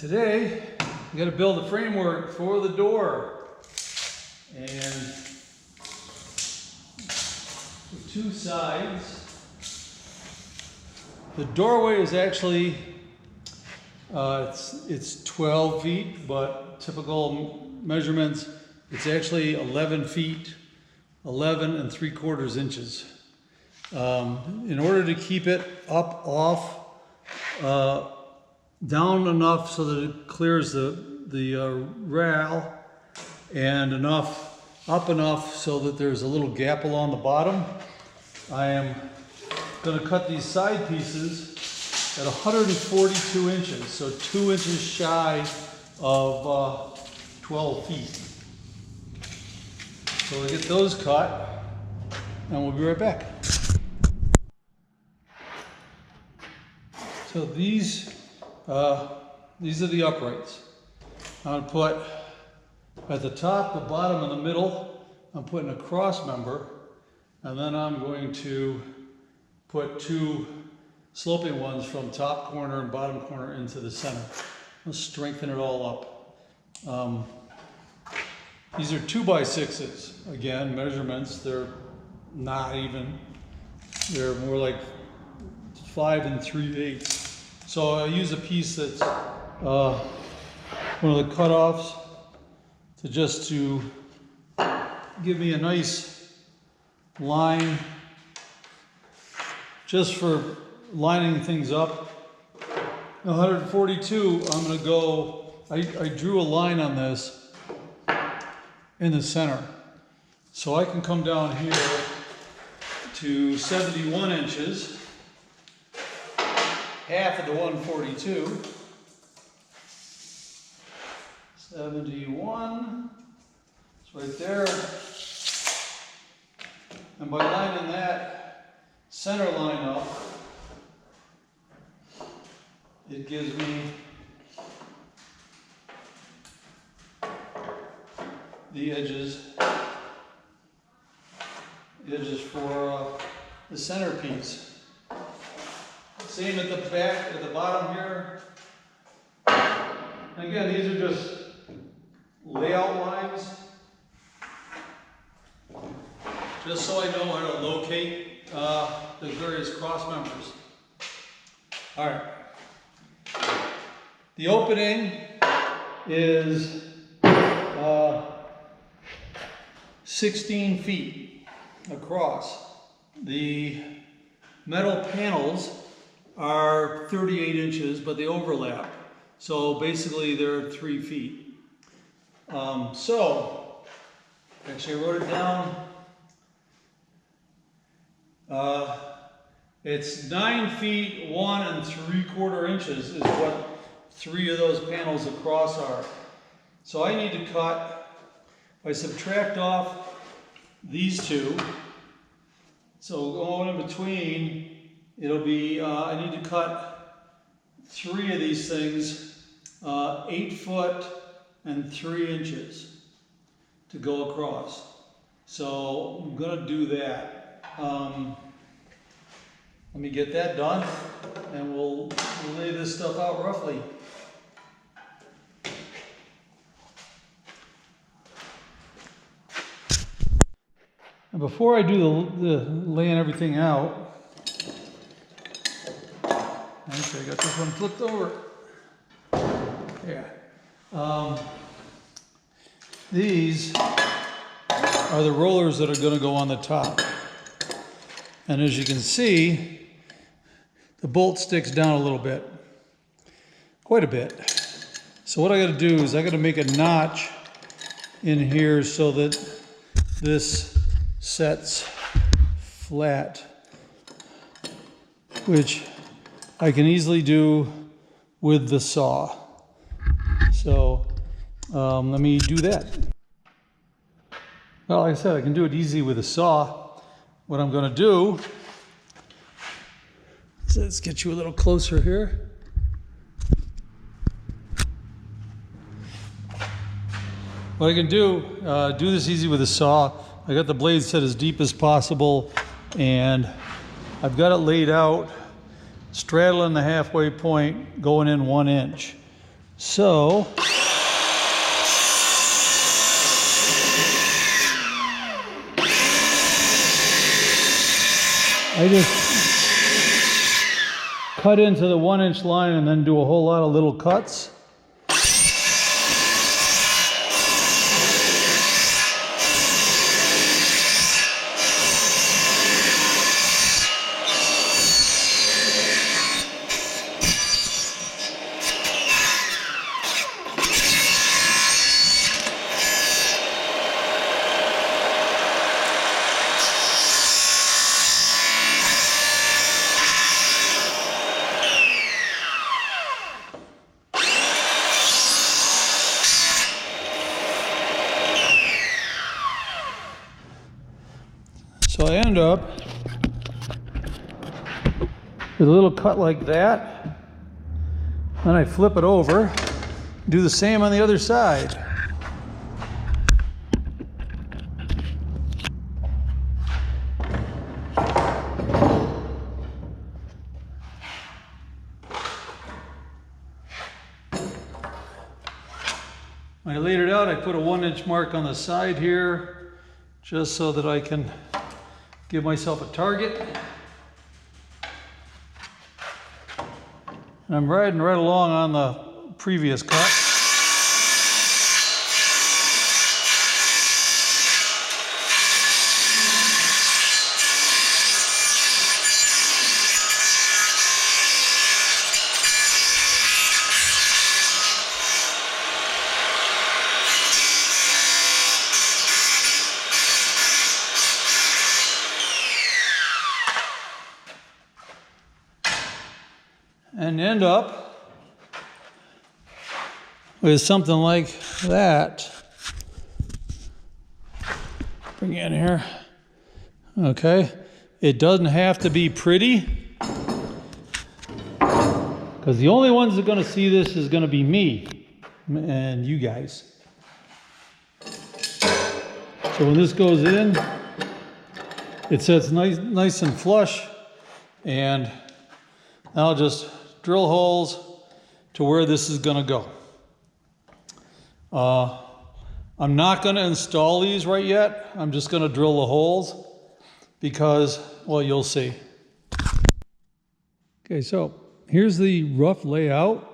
Today, we got to build a framework for the door. And the two sides. The doorway is actually, it's 12 feet, but typical measurements, it's actually 11 feet, 11 3/4 inches. In order to keep it up off, down enough so that it clears the rail, and up enough so that there's a little gap along the bottom. I am going to cut these side pieces at 142 inches, so 2 inches shy of 12 feet. So we'll get those cut, and we'll be right back. So these are the uprights. I'm going to put at the top, the bottom, and the middle, I'm putting a cross member, and then I'm going to put two sloping ones from top corner and bottom corner into the center. Let's strengthen it all up. These are 2x6s. Again, measurements, they're not even. They're more like 5 3/8. So I use a piece that's one of the cutoffs to give me a nice line just for lining things up. 142, I'm going to go, I drew a line on this in the center. So I can come down here to 71 inches. Half of the 142, 71, it's right there, and by lining that center line up, it gives me the edges for the centerpiece. Same at the back, at the bottom here. And again, these are just layout lines, just so I know how to locate the various cross members. All right. The opening is 16 feet across. The metal panels are 38 inches, but they overlap. So basically they're 3 feet. Actually I wrote it down. It's 9 feet 1 3/4 inches is what 3 of those panels across are. So I need to cut, if I subtract off these two, so going in between, it'll be, I need to cut 3 of these things, 8 foot and 3 inches to go across. So I'm going to do that. Let me get that done, and we'll lay this stuff out roughly. And before I do the laying everything out, actually, I got this one flipped over. Yeah. These are the rollers that are going to go on the top. And as you can see, the bolt sticks down a little bit. Quite a bit. So what I got to do is I got to make a notch in here so that this sets flat, which I can easily do with the saw. So let me do that. Well, like I said, I can do it easy with a saw. What I'm going to do, so let's get you a little closer here. What I can do this easy with a saw. I got the blade set as deep as possible, and I've got it laid out, straddling the halfway point, going in 1 inch. So I just cut into the 1-inch line and then do a whole lot of little cuts. So I end up with a little cut like that. Then I flip it over, do the same on the other side. When I laid it out, I put a 1-inch mark on the side here, just so that I can give myself a target. And I'm riding right along on the previous cut. And end up with something like that. Bring it in here. Okay. It doesn't have to be pretty, because the only ones that are going to see this is going to be me and you guys. So when this goes in, it sets nice and flush, and I'll just drill holes to where this is going to go. I'm not going to install these right yet. I'm just going to drill the holes because, well, you'll see. Okay, so here's the rough layout.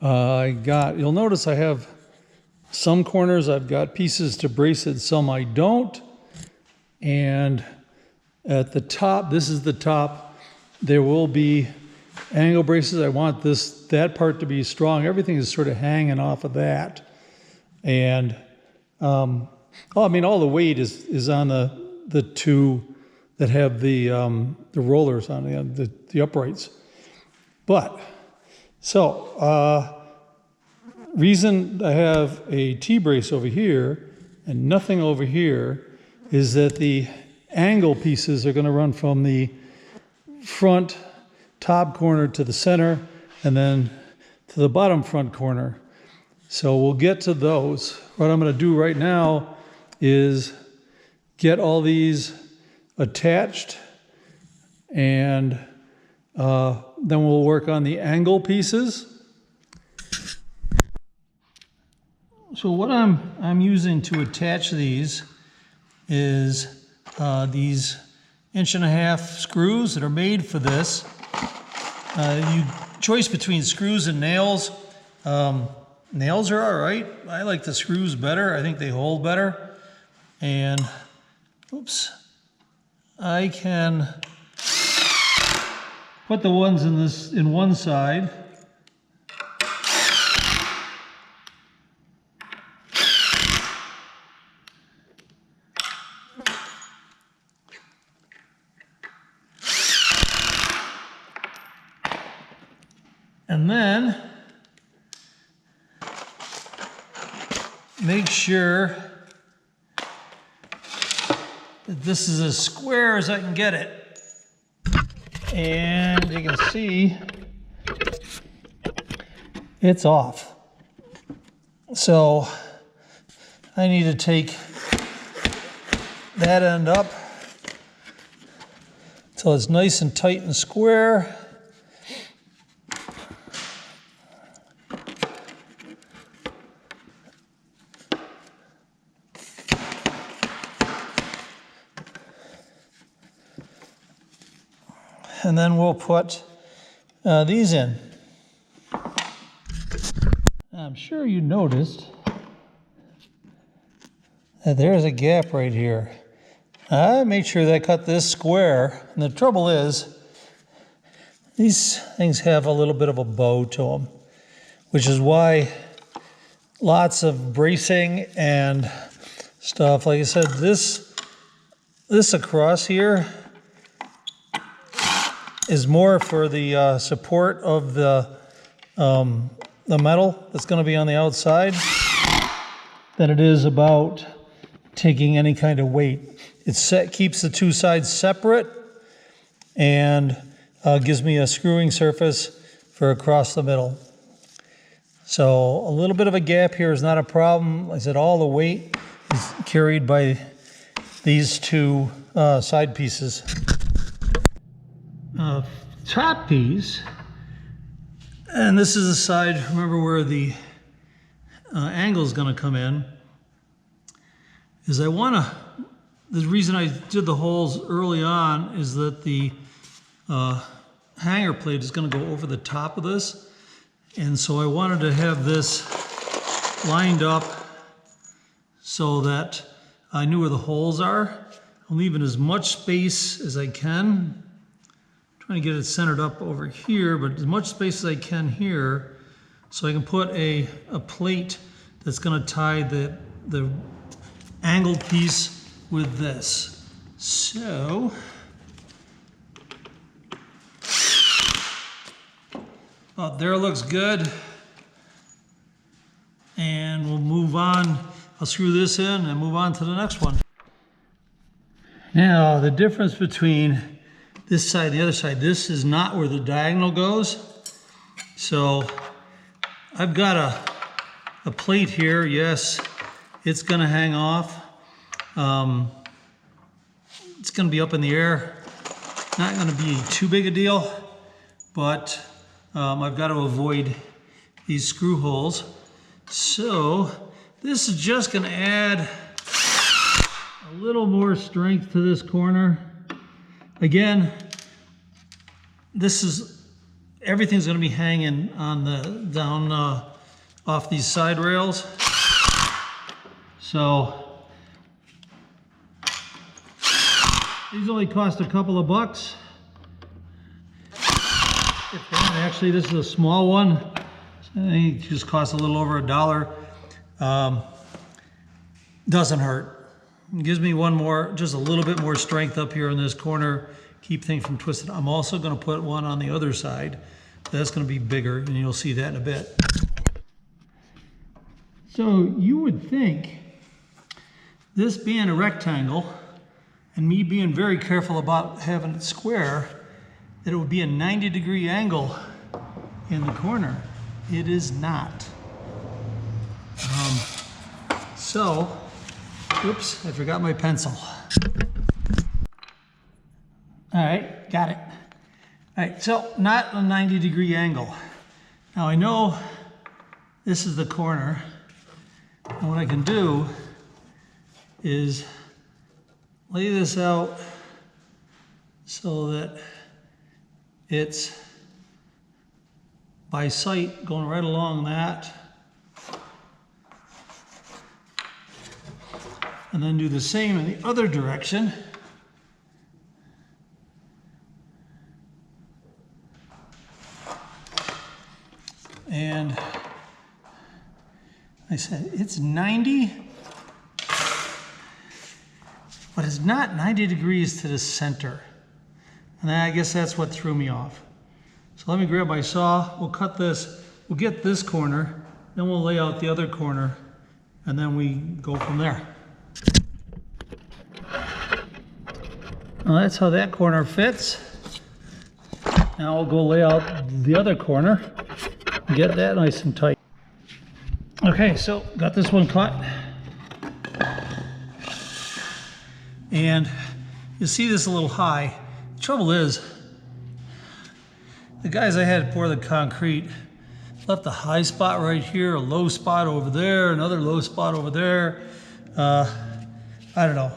You'll notice I have some corners I've got pieces to brace it, some I don't. And at the top, this is the top, there will be angle braces. I want that part to be strong. Everything is sort of hanging off of that. And, all the weight is on the two that have the rollers on the uprights. But, reason I have a T-brace over here and nothing over here is that the angle pieces are going to run from the front top corner to the center and then to the bottom front corner. So we'll get to those. What I'm going to do right now is get all these attached, and then we'll work on the angle pieces. So what I'm using to attach these is these 1.5-inch screws that are made for this. You choice between screws and nails. Nails are all right. I like the screws better. I think they hold better. And, oops, I can put the ones in one side. And then make sure that this is as square as I can get it. And you can see it's off. So I need to take that end up till it's nice and tight and square. and then we'll put these in. I'm sure you noticed that there's a gap right here. I made sure that I cut this square, and the trouble is, these things have a little bit of a bow to them, which is why lots of bracing and stuff. Like I said, this across here is more for the support of the metal that's going to be on the outside than it is about taking any kind of weight. Keeps the two sides separate and gives me a screwing surface for across the middle. So a little bit of a gap here is not a problem. Like I said, all the weight is carried by these two side pieces. Top piece, and this is the side, remember where the angle is going to come in, is the reason I did the holes early on is that the hanger plate is going to go over the top of this, and so I wanted to have this lined up so that I knew where the holes are. I'm leaving as much space as I can, trying to get it centered up over here, but as much space as I can here so I can put a plate that's going to tie the angled piece with this. So there looks good, and we'll move on. I'll screw this in and move on to the next one. Now the difference between this side and the other side, this is not where the diagonal goes. So I've got a plate here. Yes, it's going to hang off. It's going to be up in the air. Not going to be too big a deal, but I've got to avoid these screw holes. So this is just going to add a little more strength to this corner. Again, everything's going to be hanging on the down off these side rails. So these only cost a couple of bucks. Actually, this is a small one. I think it just costs a little over $1. Doesn't hurt. It gives me just a little bit more strength up here in this corner, keep things from twisting. I'm also going to put one on the other side. That's going to be bigger, and you'll see that in a bit. So you would think, this being a rectangle, and me being very careful about having it square, that it would be a 90-degree angle in the corner. It is not. Oops, I forgot my pencil. All right, got it. All right, so not a 90-degree angle. Now I know this is the corner, and what I can do is lay this out so that it's by sight going right along that. And then do the same in the other direction. And I said it's 90, but it's not 90 degrees to the center. And I guess that's what threw me off. So let me grab my saw, we'll cut this, we'll get this corner, then we'll lay out the other corner, and then we go from there. Well, that's how that corner fits. Now I'll go lay out the other corner, get that nice and tight. Okay, so got this one cut. And you see this a little high. The trouble is, the guys I had pour the concrete left a high spot right here, a low spot over there, another low spot over there. I don't know.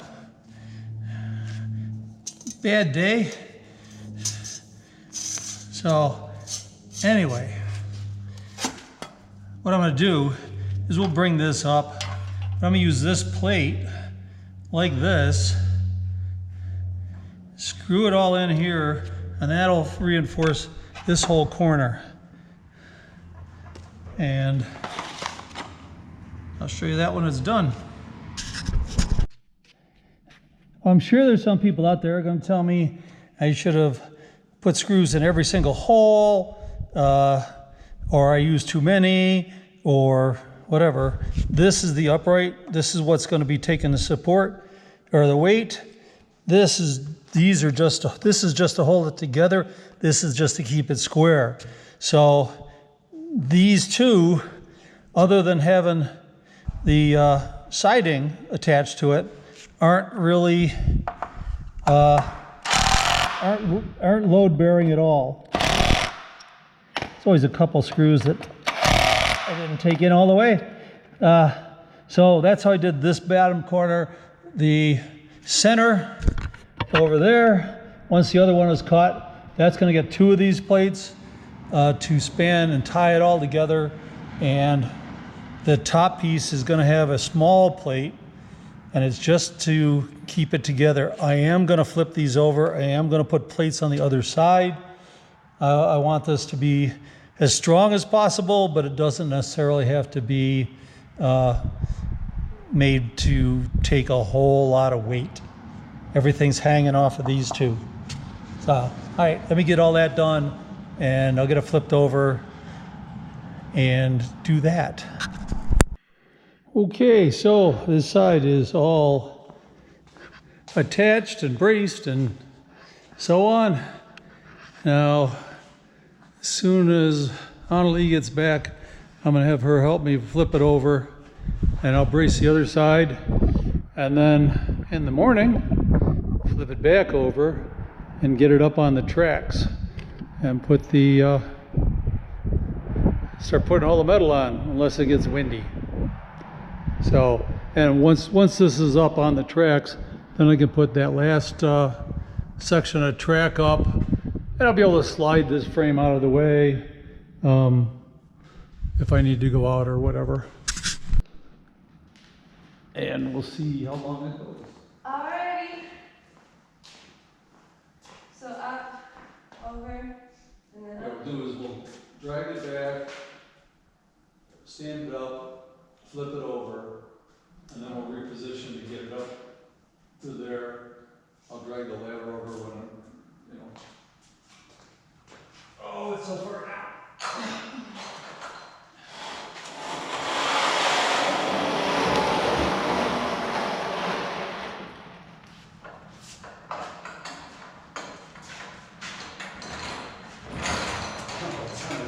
Bad day. So anyway, what I'm going to do is we'll bring this up. I'm going to use this plate like this, screw it all in here, and that'll reinforce this whole corner. And I'll show you that when it's done. I'm sure there's some people out there going to tell me I should have put screws in every single hole, or I used too many, or whatever. This is the upright. This is what's going to be taking the support or the weight. This is just to hold it together. This is just to keep it square. So these two, other than having the siding attached to it, aren't really aren't load bearing at all. There's always a couple screws that I didn't take in all the way. So that's how I did this bottom corner. The center over there, once the other one is caught, that's going to get two of these plates to span and tie it all together. And the top piece is going to have a small plate, and it's just to keep it together. I am going to flip these over. I am going to put plates on the other side. I want this to be as strong as possible, but it doesn't necessarily have to be made to take a whole lot of weight. Everything's hanging off of these two. So, all right, let me get all that done, and I'll get it flipped over and do that. Okay, so this side is all attached and braced and so on. Now, as soon as Annalie gets back, I'm going to have her help me flip it over, and I'll brace the other side, and then in the morning flip it back over and get it up on the tracks and put the start putting all the metal on unless it gets windy. So, and once this is up on the tracks, then I can put that last section of track up, and I'll be able to slide this frame out of the way if I need to go out or whatever. And we'll see how long it goes. Alrighty. So up, over, and then up. What we'll do is we'll drag it back, stand it up, flip it over, and then we'll reposition to get it up to there. I'll drag the ladder over when I'm, oh, it's so far now.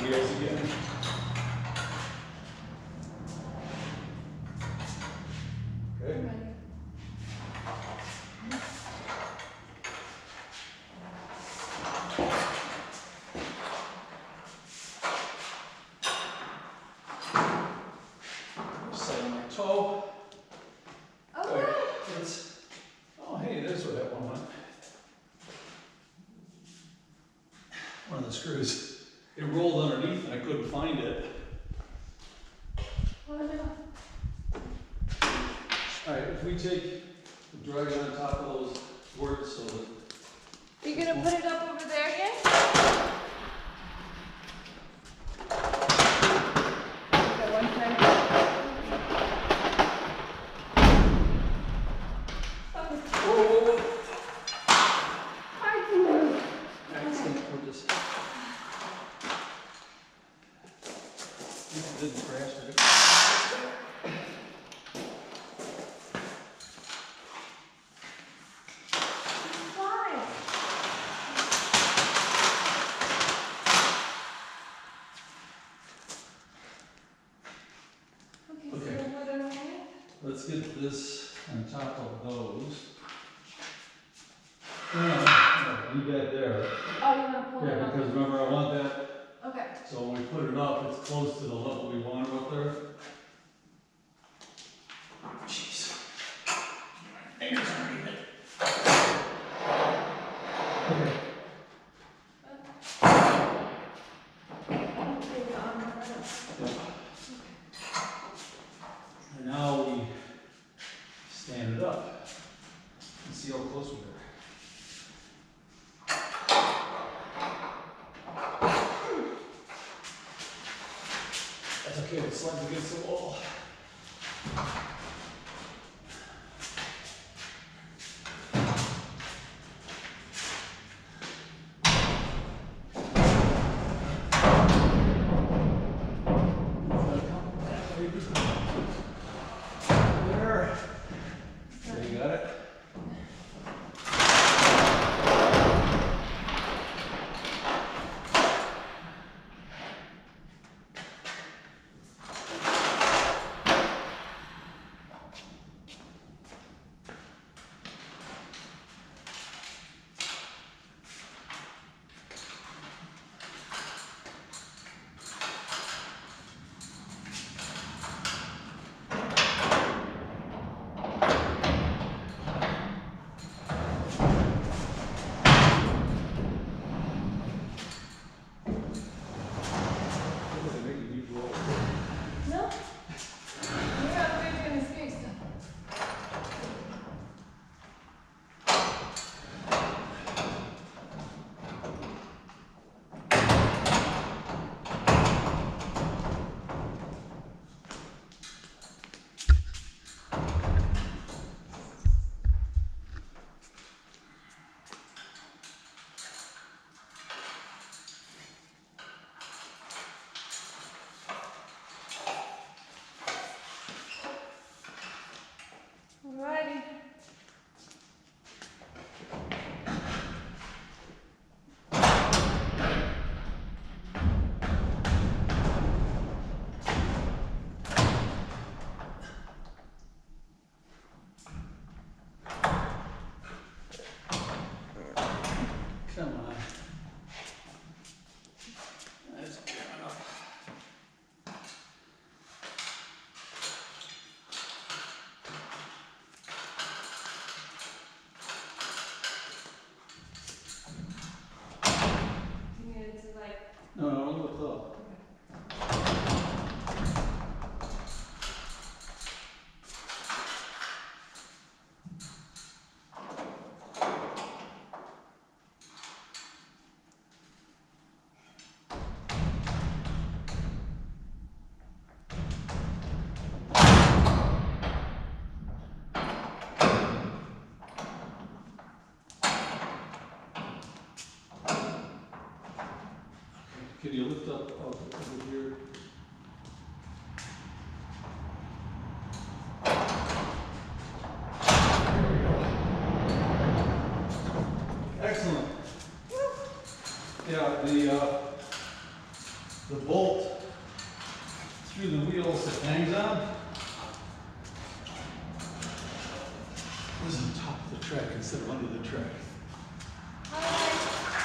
Wheels again. Okay. Set my toe. Okay. Oh, hey, there's where that one went. One of the screws. It rolled underneath and I couldn't find it. Oh, no. All right, if we take the drag on top of those boards so that... Are you gonna put it up over there again? Okay, one time. Whoa, whoa, whoa. I can move. Excellent, we'll just... It didn't crash, did it? Fine. Okay, so what am I? Let's get this on top of those. No, leave that there. Oh, you're gonna pull it Yeah, up. because remember I want that, Okay. so when we put it up, it's close to the level we want up there. Jeez. My fingers aren't even. Okay. it slides against the wall. There. There, you got it. No? We're not really doing the scary stuff. Alrighty. Come on. That's good enough. You need it to like. No, no, look up. Can you lift up over here? Excellent. Yeah, the bolt through the wheels that hangs on is on top of the track instead of under the track.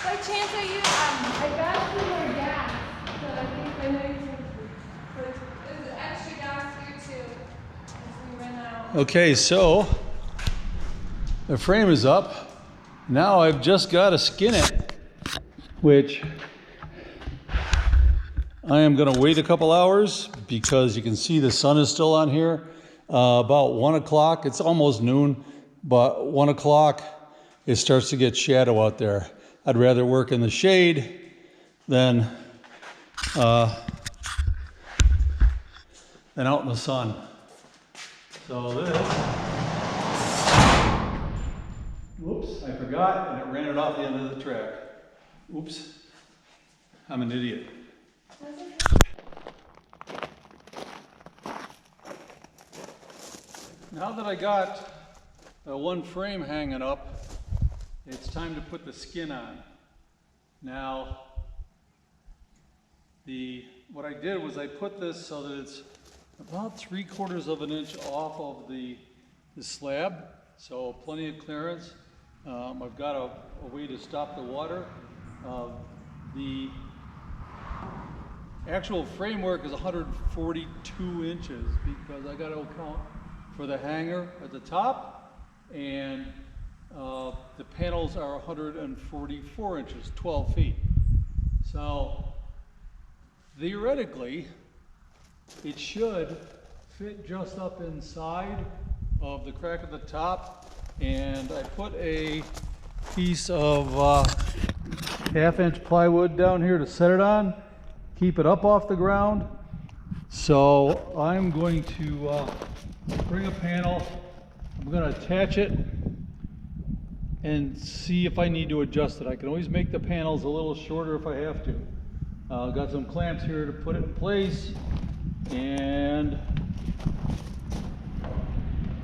By chance are you, I got some more gas, so I think I know you can put, there's extra gas here too, if we run out. Okay, so the frame is up. Now I've just got to skin it, which I am going to wait a couple hours because you can see the sun is still on here. About 1 o'clock, it's almost noon, but 1 o'clock, it starts to get shadow out there. I'd rather work in the shade than out in the sun. So this, whoops, I forgot and it ran it off the end of the track. Oops, I'm an idiot. Now that I got one frame hanging up, it's time to put the skin on. Now, what I did was I put this so that it's about 3/4 of an inch off of the slab, so plenty of clearance. I've got a way to stop the water. The actual framework is 142 inches because I got to account for the hanger at the top, and the panels are 144 inches, 12 feet. So theoretically, it should fit just up inside of the crack at the top, and I put a piece of 1/2 inch plywood down here to set it on, keep it up off the ground, So I'm going to bring a panel, I'm going to attach it and see if I need to adjust it. I can always make the panels a little shorter if I have to. Got some clamps here to put it in place, and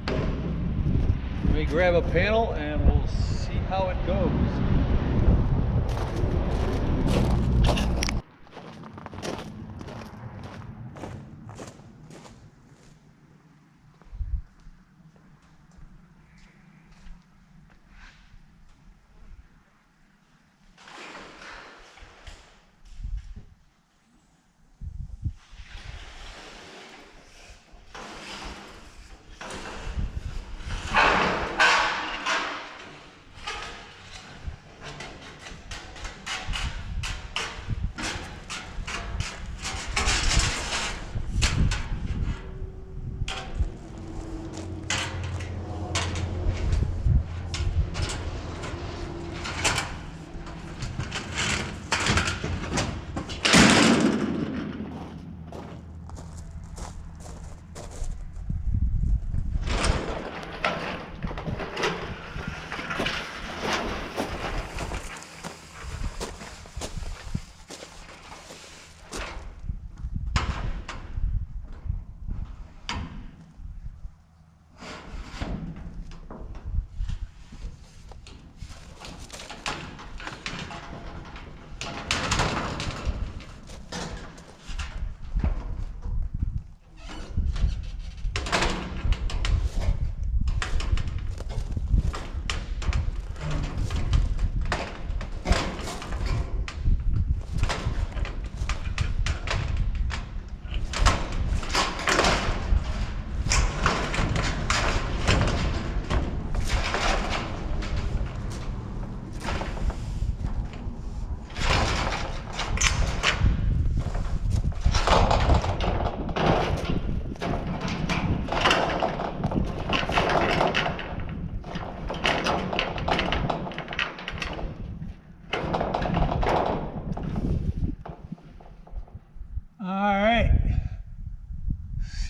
let me grab a panel and we'll see how it goes.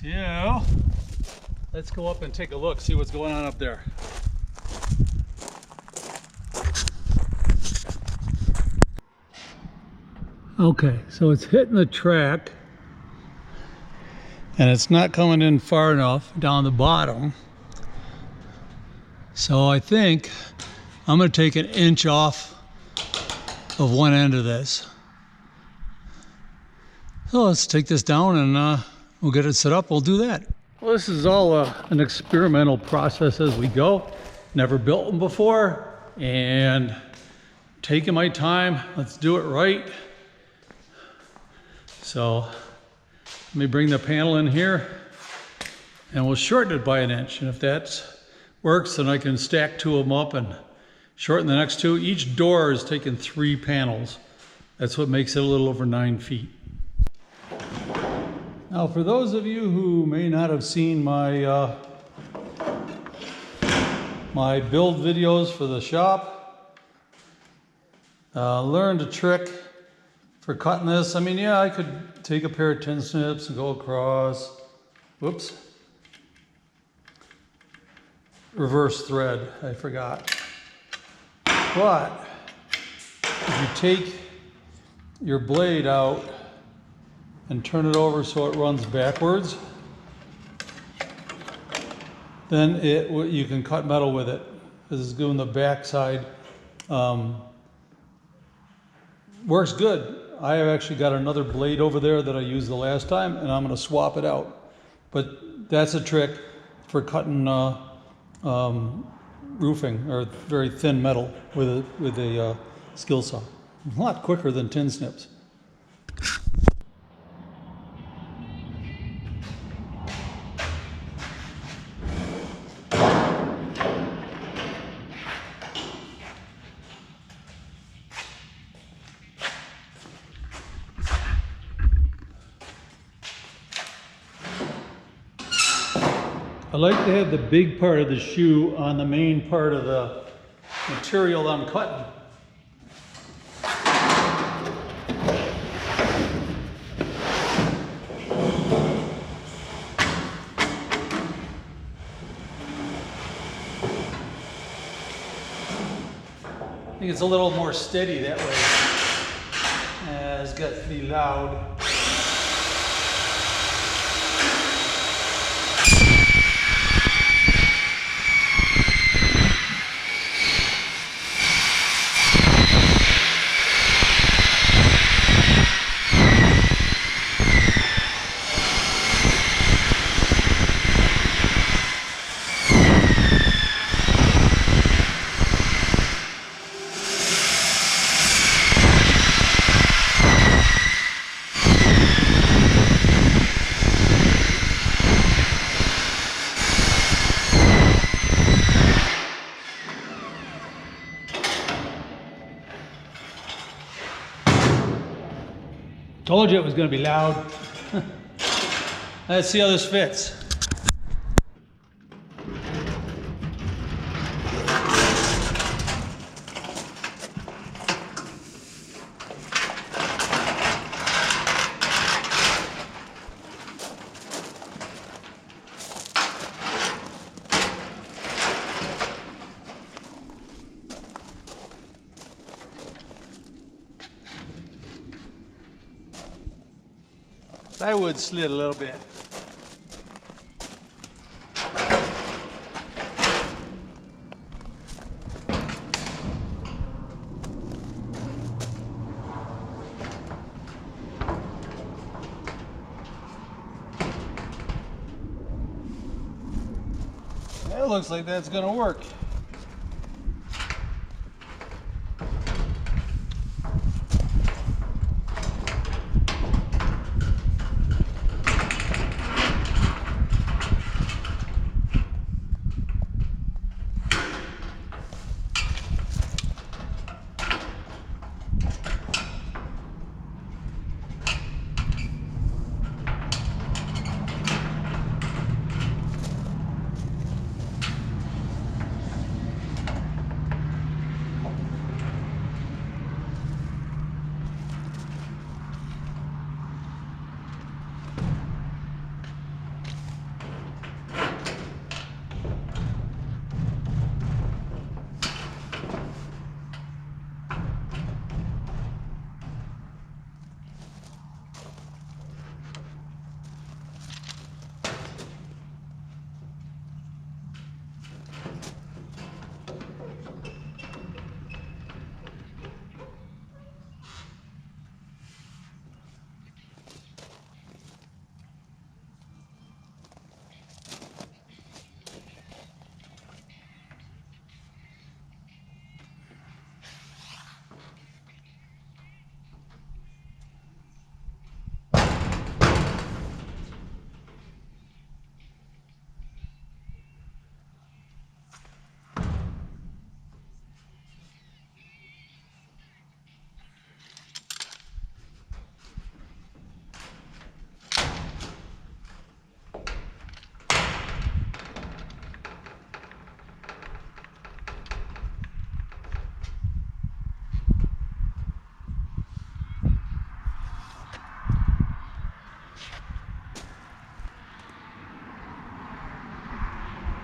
So let's go up and take a look, see what's going on up there. Okay, so it's hitting the track and it's not coming in far enough down the bottom. So I think I'm going to take an inch off of one end of this. So let's take this down and we'll get it set up. We'll do that. Well, this is all an experimental process as we go. Never built them before and taking my time. Let's do it right. So let me bring the panel in here and we'll shorten it by an inch. And if that works, then I can stack two of them up and shorten the next two. Each door is taking 3 panels. That's what makes it a little over 9 feet. Now, for those of you who may not have seen my my build videos for the shop, learned a trick for cutting this. I mean, yeah, I could take a pair of tin snips and go across. Whoops. Reverse thread, I forgot. But if you take your blade out and turn it over so it runs backwards, then you can cut metal with it. This is doing the back side. Works good. I have actually got another blade over there that I used the last time, and I'm going to swap it out. But that's a trick for cutting roofing or very thin metal with a skill saw. A lot quicker than tin snips. I like to have the big part of the shoe on the main part of the material I'm cutting. think it's a little more steady that way. It's got to be loud. Told you it was going to be loud. Let's see how this fits. That wood slid a little bit. It looks like that's going to work.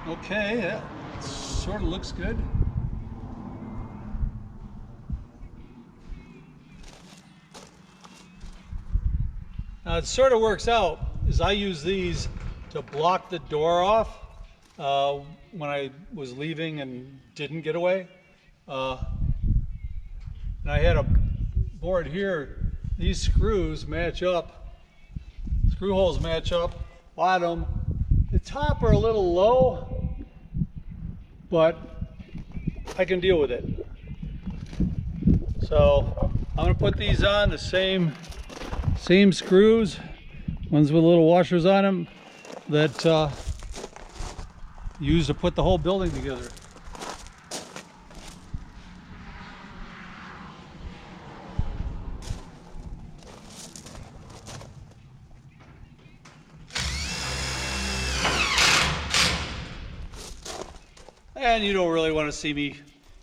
Okay, that sort of looks good. Now it sort of works out is I use these to block the door off when I was leaving and didn't get away. And I had a board here. These screws match up. Screw holes match up. Bottom. The top are a little low, but I can deal with it. So I'm going to put these on the same screws, ones with little washers on them that use to put the whole building together. And you don't really want to see me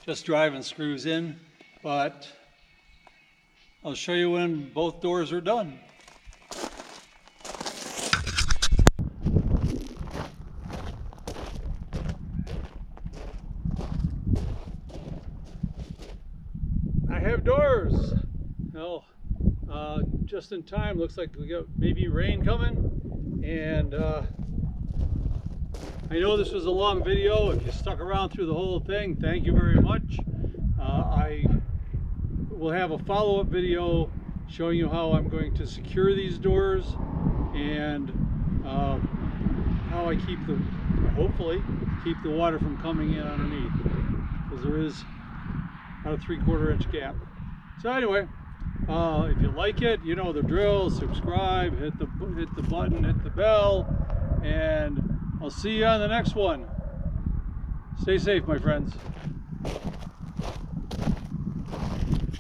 just driving screws in, but I'll show you when both doors are done. have doors. Well, just in time. Looks like we got maybe rain coming, and I know this was a long video. If you stuck around through the whole thing, thank you very much. I will have a follow-up video showing you how I'm going to secure these doors and how I keep the, hopefully, keep the water from coming in underneath, because there is about a 3/4 inch gap. So anyway, if you like it, you know the drill. Subscribe, hit the button, hit the bell, and I'll see you on the next one. Stay safe, my friends.